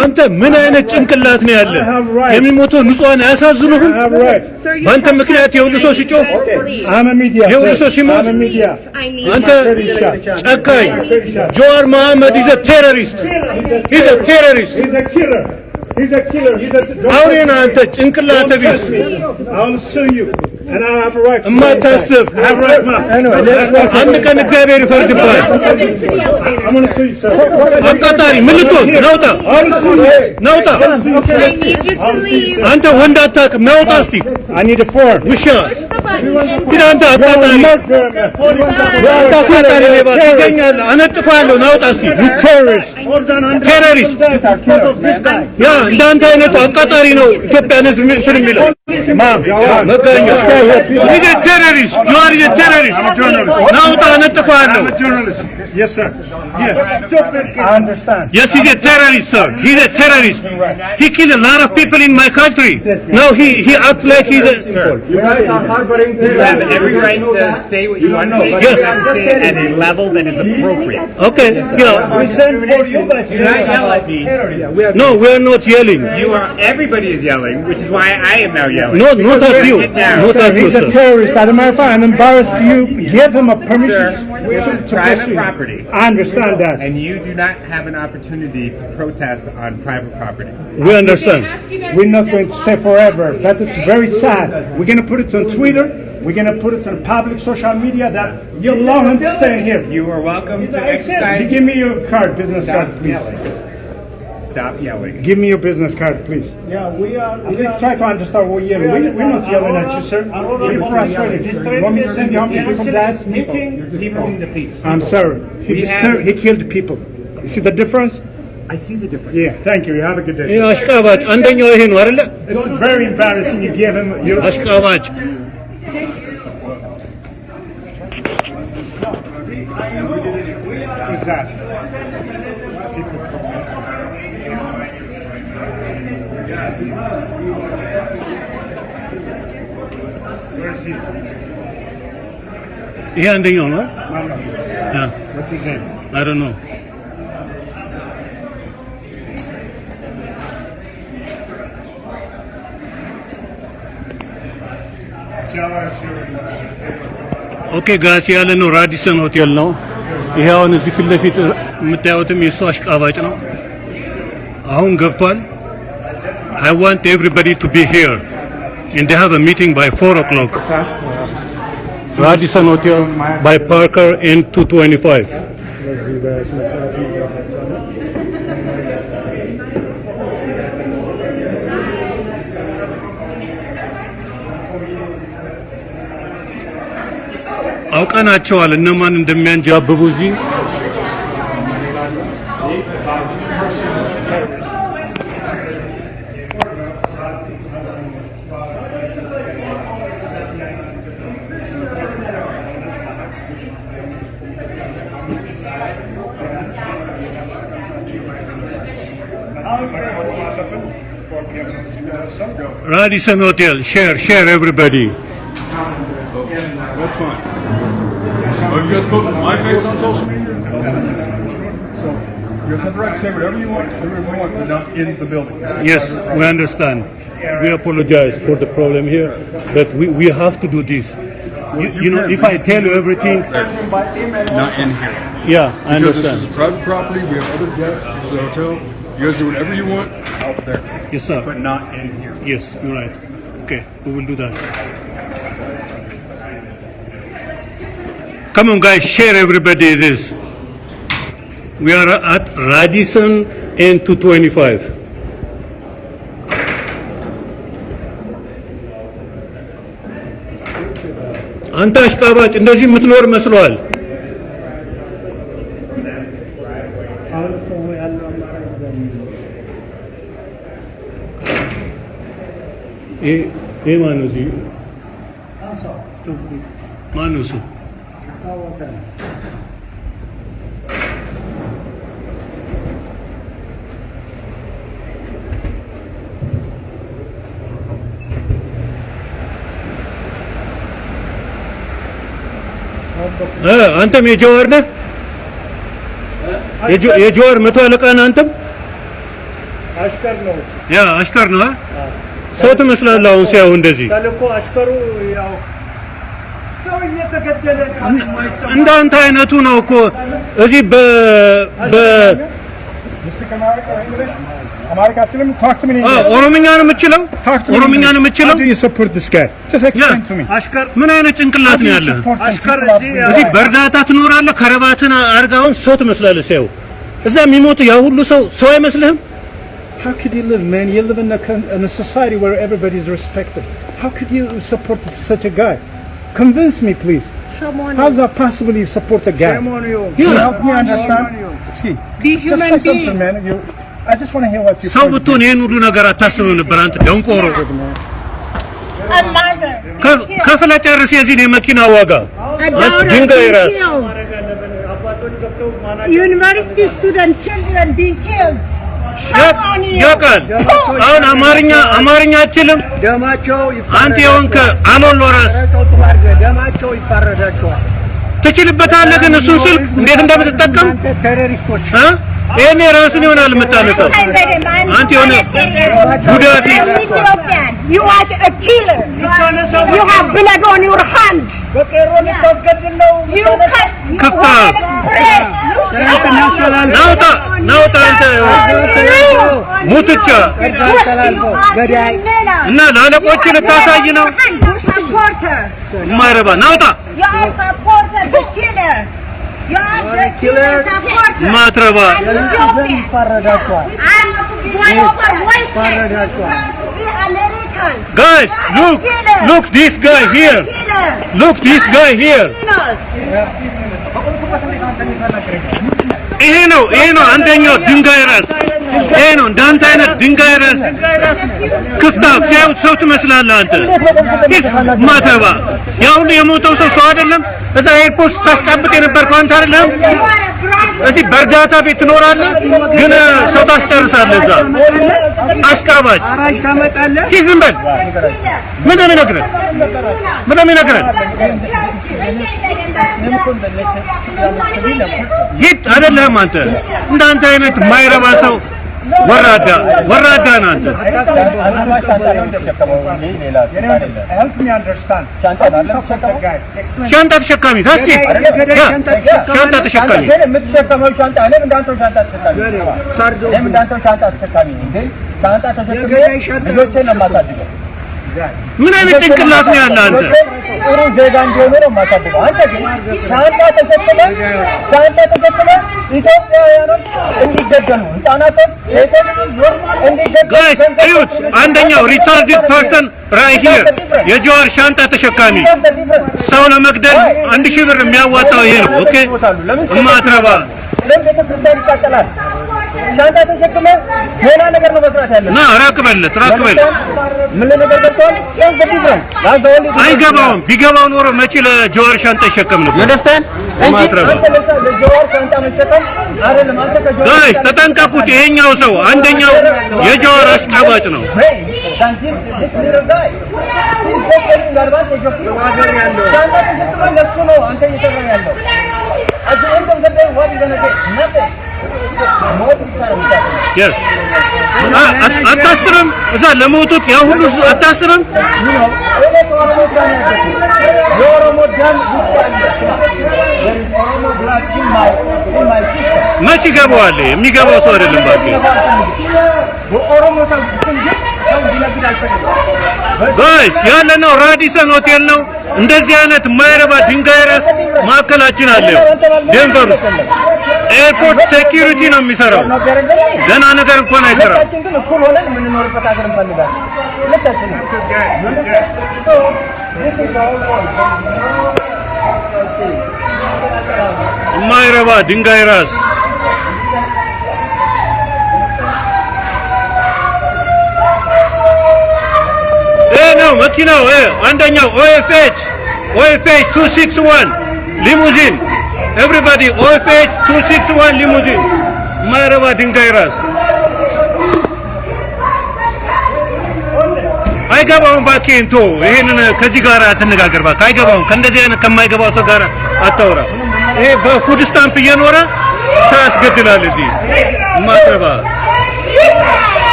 አንተ ምን አይነት ጭንቅላት ነው ያለ? የሚሞተው ንጹሃን አያሳዝኑህም? በአንተ ምክንያት የሁሉ ሰው ሲጮህ የሁሉ ሰው ሲሞት አንተ ጨካኝ። ጀዋር መሐመድ ኢዝ ቴሮሪስት አውሬ ነህ አንተ ጭንቅላት ቢስ እማታስብ አንድ ቀን እግዚአብሔር ይፈርድብሃል። አቃጣሪ ምን ልትሆን ናውጣ አንተ ወንድ አታውቅም። ናውጣ እስቲ ውሻ ግን አንተ አቃጣሪ ሌባ ትገኛለህ። አነጥፋለሁ። ናውጣ እስቲ ቴሮሪስት ያ እንዳንተ አይነቱ አቃጣሪ ነው ኢትዮጵያን ሕዝብ እንትን የሚለው መገኛ He's a terrorist. You are a terrorist. I'm a journalist. Now I'm a journalist. Yes, sir. Yes. I understand. Yes, he's a terrorist, sir. He's a terrorist. He killed a lot of people in my country. Now he acts like he's a... You have every right to say what you want to say. Yes. You have to say it at a level that is appropriate. Okay. We send for you, but do not yell at me. No, we're not yelling. Everybody is yelling, which is why I am now yelling. No, not at you. Not at you, He's a terrorist. As a matter of fact, I'm embarrassed you give him a permission to private property. I understand that. And you do not have an opportunity to protest on private property. We understand. We're not going to stay forever. That is very sad. We're going to put it on Twitter. We're going to put it on public social media that you allow him to stay here. You are welcome to exercise. Give me your card, business card, please. Stop yelling. Give me your business card, please. Yeah, we are. Please try to understand what we're yelling. We're not yelling at you, sir. We're frustrated. You want me to send you how many people died? People in the police. I'm sorry. He killed people. You see the difference? I see the difference. Yeah, thank you. You have a good day. ይሄ አሽቃባጭ አንደኛው ይሄ ነው አይደለ? It's very embarrassing. You give him your አሽቃባጭ Who's that? Where is he? ይሄ አንደኛው ነው። What's his name? I don't know. ኦኬ ጋስ ያለ ነው ራዲሰን ሆቴል ነው። ይሄ አሁን እዚህ ፊት ለፊት የምታዩትም የእሱ አሽቃባጭ ነው። አሁን ገብቷል። I want everybody to be here and they have a meeting by 4 o'clock. Radisson Hotel by Parker in 225. አውቀናቸዋል እነማን እንደሚያንጃብቡ እዚህ Radisson Hotel, share everybody. That's fine. Oh, you guys put my face on social media? So, you guys have the right to say whatever you want, but not in the building. Yes, we understand. We apologize for the problem here, but we have to do this. You know, if I tell you everything... Not in here. Yeah, I understand. Because this is a private property, we have other guests, this is a hotel. You guys do whatever you want out there. Yes, sir. But not in here. Yes, you're right. Okay, we will do that. Come on, guys, share everybody this. We are at Radisson and 225. አንተ አሽቃባጭ እንደዚህ የምትኖር መስሏል። ይሄ ማነው እዚህ? ማነው እሱ? አንተም የጀዋር ነህ? የጆር መቶ አለቃ ነህ አንተም? አሽከር ነው። ያ አሽከር ነው። ሰው ትመስላለህ አሁን ሲያው እንደዚህ ተልኮ አሽከሩ ያው ሰው እየተገደለ እንዳንተ አይነቱ ነው እኮ እዚህ ኦሮምኛ ነው የምችለው? ኦሮምኛ ነው የምችለው? አሽከር ምን አይነት ጭንቅላት ነው ያለህ? አሽከር እዚህ በእርዳታ ትኖራለህ። ከረባትን አርጋውን ሰው ትመስላለህ ሲያው። እዛ የሚሞት ያ ሁሉ ሰው አይመስልህም? How could you live, man? You live in a society where everybody is respected. How could you support such a guy? Convince me, please. How is that possible? You support a guy? You help me understand. See, be human being. Man. I just want to hear what you. ሰው ብትሆን ይሄን ሁሉ ነገር አታስብም ነበር አንተ ደንቆሮ። ከፍለ ጨርስ የዚህ የመኪና ዋጋ ድንጋይ ራስ University student children being killed. ያውቃል። አሁን አማርኛ አትችልም። አንተ የሆንክ አሎሎ ራስ ደማቸው ይፋረዳቸዋል። ትችልበታለህ ግን እሱን ስልክ እንዴት እንደምትጠቀም ቴሮሪስቶች ይሄኔ ራስን ይሆናል የምታነሳው አንተ የሆነ ጉዳፊ You are a killer. You have blood on your hand. You cut. ከፍታ ናውጣ አንተ ሙትቻ እና ለአለቆቹ ልታሳይ ነው ማረባ ናውጣ You are supporter the killer. You are the killer supporter. ማትረባ ይፋረዳቸዋል። And for voiceless. Be American. Guys, look this guy here. Look this guy here. ይሄ ነው አንደኛው ድንጋይ ራስ። ይሄ ነው እንዳንተ አይነት ድንጋይ ራስ ክፍታፍ ሲያዩ ሰው ትመስላለህ አንተ። ይህ ማተባ ያ ሁሉ የሞተው ሰው አይደለም። እዛ ኤርፖርት ታስቀምጥ የነበርከው አንተ አይደለም። እዚህ በእርዳታ ቤት ትኖራለህ፣ ግን ሰው ታስጨርሳለህ። እዛ አስቃባጭ አራጅ ታመጣለህ። ዝም በል። ምን ይነግረን? ይት አይደለም አንተ እንዳንተ አይነት ማይረባ ሰው ወራዳ ነህ አንተ። ሻንጣ ተሸካሚ ታሲ ሻንጣ ተሸካሚ የምትሸከመው ሻንጣ እኔ እንዳንተው ሻንጣ ተሸካሚ እኔ እንዳንተው ሻንጣ ተሸካሚ እንዴ ሻንጣ ተሸክሜ ልጆቼን ነው የማሳድገው። ምን አይነት ጭንቅላት ነው ያለ አንተ? ጥሩ ዜጋ እንዲሆኑ ነው የማሳድገው። አንተ ግን ሻንጣ ተሸክመ ኢትዮጵያውያኖች እንዲገደሉ ህፃናቶች ሴቶች እንዲገደሉ ጋይስ እዩት። አንደኛው ሪታርድድ ፐርሰን ራይት ሂር የጆር ሻንጣ ተሸካሚ ሰው ለመግደል 1000 ብር የሚያዋጣው ይሄ ነው። ኦኬ እማትረባ ቤተክርስቲያን ይቃጠላል። ሻንጣ ተሸክመ ሌላ ነገር ነው መስራት ያለብህ። ና ራቅ በል ምን ነገር በልቷል? አይገባውም። ቢገባው ኖሮ መቼ ለጆር ሻንጣ ይሸከም ነበር። ይደስተን ማትረባ ለጆር ሻንጣ መሸከም አይደለም። አንተ ከጆር ጋይስ ተጠንቀቁት። ይሄኛው ሰው አንደኛው የጆር አሽቃባጭ ነው። Yes. አታስብም? እዛ ለሞቱት ያ ሁሉ አታስብም? መች ይገባዋል? የሚገባው ሰው አይደለም ባክ። ጋይስ ያለነው ራዲሰን ሆቴል ነው። እንደዚህ አይነት ማይረባ ድንጋይ ራስ ማዕከላችን አለ ዴንቨር ውስጥ። ኤርፖርት ሴኩሪቲ ነው የሚሰራው። ደህና ነገር እንኳን አይሰራም። ማይረባ ድንጋይ ራስ ነው መኪናው። አንደኛው OFH 261 ሊሙዚን ኤቭሪባዲ OFH 261 ሊሙዚን ማይረባ ድንጋይ ራስ አይገባውም። ባኬንቶ ይሄንን ከዚህ ጋር አትነጋገር ባክ። አይገባውም። ከእንደዚህ አይነት ከማይገባው ሰው ጋር አታውራ። ይሄ በፉድ ስታምፕ እየኖረ ሰው ያስገድላል እዚህ ማትረባ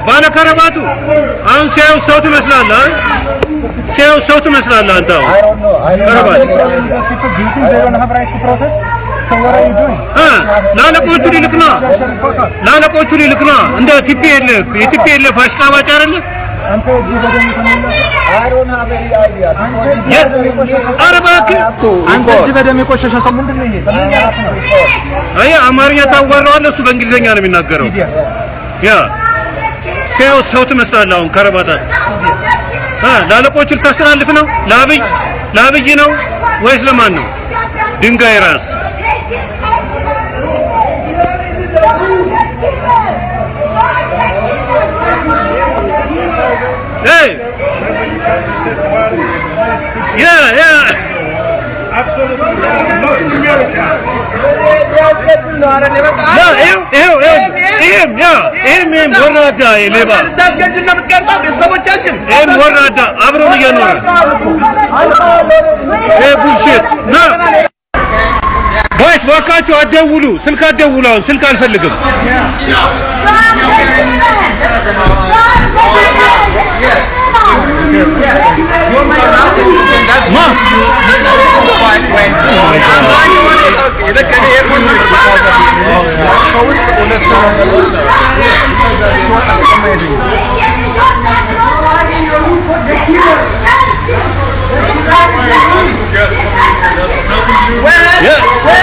ባለ ከረባቱ አሁን ሲያዩ ሰው ትመስላለህ። ሲያዩ ሰው ትመስላለህ አንተ አሁን ከረባት ላለቆቹ ሊልክና ላለቆቹ ሊልክና እንደ ቲፒኤልኤፍ የቲፒኤልኤፍ አሽቃባጭ አይደለ ኧረ እባክህ አንተ እዚህ በደም የቆሸሸ ሰው ምንድን ነው ይሄ? አይ አማርኛ ታዋራዋለህ፣ እሱ በእንግሊዘኛ ነው የሚናገረው። ያ ሲያዩ ሰው ትመስላለህ አሁን ከረባታት ላለቆቹ ልታስተላልፍ ነው? ለአብይ ነው ወይስ ለማን ነው? ድንጋይ ራስ Hey! Yeah. Absolutely not America. ይህም ወራዳ ሌባ ይህም ወራዳ አብረውን እየኖረ ይህ ቡልሼት ና ጋይስ እባካችሁ አትደውሉ፣ ስልክ አትደውሉ። አሁን ስልክ አልፈልግም። Yeah.